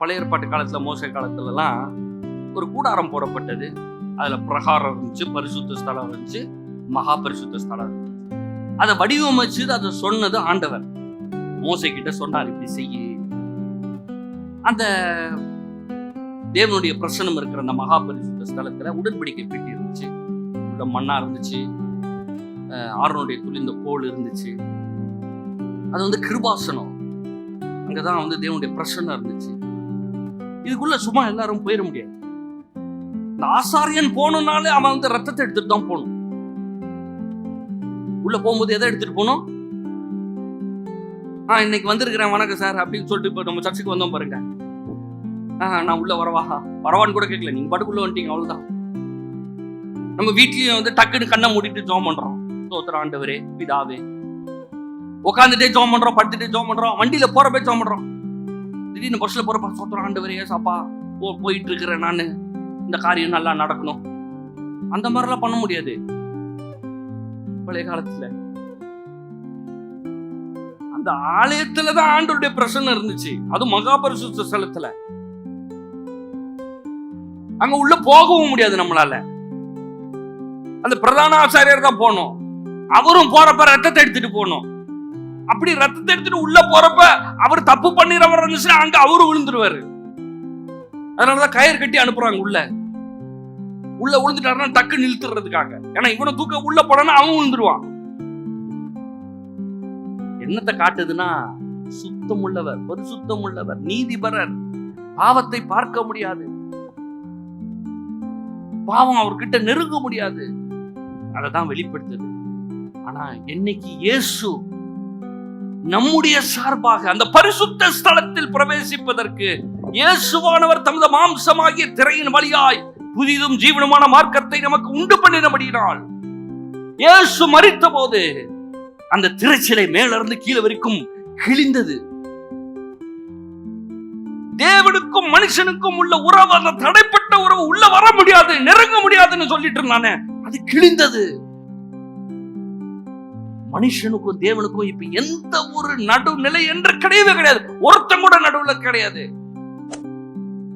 பழைய ஏற்பாட்டு காலத்துல, மோசே காலத்துல எல்லாம் ஒரு கூடாரம் போடப்பட்டது. அதுல பிரகாரம் இருந்துச்சு, பரிசுத்த ஸ்தலம் இருந்துச்சு, மகா பரிசுத்த ஸ்தலம் இருந்துச்சு. அதை வடிவமைச்சு அதை சொன்னது ஆண்டவர். மோசே கிட்ட சொன்னார், இப்படி செய்ய. அந்த தேவனுடைய பிரசனம் இருக்கிற அந்த மகா பரிசுத்த ஸ்தலத்துல உடன்படிக்கை பெட்டி இருந்துச்சு, உள்ள மண்ணா இருந்துச்சு, ஆரோனுடைய துளிந்த கோல் இருந்துச்சு. அது கிருபாசனம். அங்கதான் தேவனுடைய பிரசன்னம் இருந்துச்சு. இதுக்குள்ள சும்மா எல்லாரும் போயிட முடியாது. இந்த ஆசாரியன் போனனாலே அவன் ரத்தத்தை எடுத்துட்டு தான் போகணும். உள்ள போகும்போது எதை எடுத்துட்டு போனோம்? இன்னைக்கு வந்திருக்கிறேன், வணக்கம் சார் அப்படின்னு சொல்லிட்டு இப்போ நம்ம சர்ச்சுக்கு வந்தோம் பாருங்க. நான் உள்ள வரவான்னு கூட கேட்கல, நீங்க படுக்குள்ள வந்துட்டீங்க, அவ்வளவுதான். நம்ம வீட்லயும் டக்குன்னு கண்ணை மூடிட்டு ஜெபம் பண்றோம். ஸ்தோத்திரம் ஆண்டவரே, பிதாவே. உட்காந்துட்டே ஜெபம் பண்றோம், படுத்துட்டே ஜெபம் பண்றோம், வண்டியில போறப்ப ஜெபம் பண்றோம். திடீர்னு பஸ்ல போறப்ப ஸ்தோத்திரம் ஆண்டவரே, சாப்பா போயிட்டு இருக்கிறேன், நானு இந்த காரியம் நல்லா நடக்கணும். அந்த மாதிரிலாம் பண்ண முடியாது பழைய காலத்துல. அந்த ஆலயத்துலதான் ஆண்டவருடைய பிரசன்னம் இருந்துச்சு, அது மகா பரிசுத்த ஸ்தலத்துல. அங்க உள்ள போகவும் முடியாது நம்மளால. அந்த பிரதான ஆசாரியர் தான் போனோம். அவரும் போறப்ப ரத்தத்தை எடுத்துட்டு போனோம். அப்படி ரத்தத்தை எடுத்துட்டு உள்ள போறப்ப அவர் தப்பு பண்ணிடுறவர் இருந்துச்சுன்னா அங்க அவரு விழுந்துருவாரு. அதனாலதான் கயிறு கட்டி அனுப்புறாங்க. உள்ள விழுந்துட்டாருன்னா டக்கு நிறுத்துறதுக்காக. ஏன்னா இவனை தூக்க உள்ள போனா அவன் விழுந்துருவான். என்னத்தை காட்டுதுன்னா, சுத்தம் உள்ளவர், பரிசுத்தம் உள்ளவர், நீதிபரர், பாவத்தை பார்க்க முடியாது, பாவம் அவர்கிட்ட நெருங்க முடியாது. அததான் வெளிப்படுத்துது. ஆனா என்னைக்கு இயேசு நம்முடைய சார்பாக அந்த பரிசுத்த ஸ்தலத்தில் பிரவேசிப்பதற்கு இயேசுவானவர் தமது மாம்சமாகிய திரையின் வழியாய் புதிதும் ஜீவனமான மார்க்கத்தை நமக்கு உண்டு பண்ணினபடியினால், இயேசு மரித்த போது அந்த திரைச்சிலை மேல இருந்து கீழே வரைக்கும் கிழிந்தது. தேவனுக்கும் மனுஷனுக்கும் உள்ள உறவு, அந்த தடைப்பட்ட உறவு உள்ள வர முடியாது, நெருங்க முடியாதுன்னு சொல்லிட்டு இருந்தானே, அது கிழிந்தது. மனுஷனுக்கும் தேவனுக்கும் இப்ப எந்த ஒரு நடுநிலை என்று கிடையவே கிடையாது. ஒருத்தன் கூட நடுவுல கிடையாது.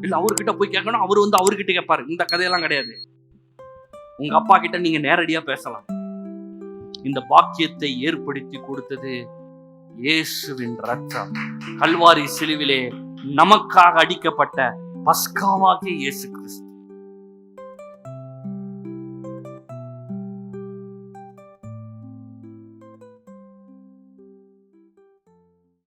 இல்ல அவர்கிட்ட போய் கேட்கணும், அவரு அவர்கிட்ட கேட்பாரு. இந்த கதையெல்லாம் கிடையாது. உங்க அப்பா கிட்ட நீங்க நேரடியா பேசலாம். இந்த பாக்கியத்தை ஏற்படுத்தி கொடுத்தது இயேசுவின் ரத்தம். கல்வாரி சிலுவிலே நமக்காக அடிக்கப்பட்ட பஸ்காவாகிய இயேசு கிறிஸ்து.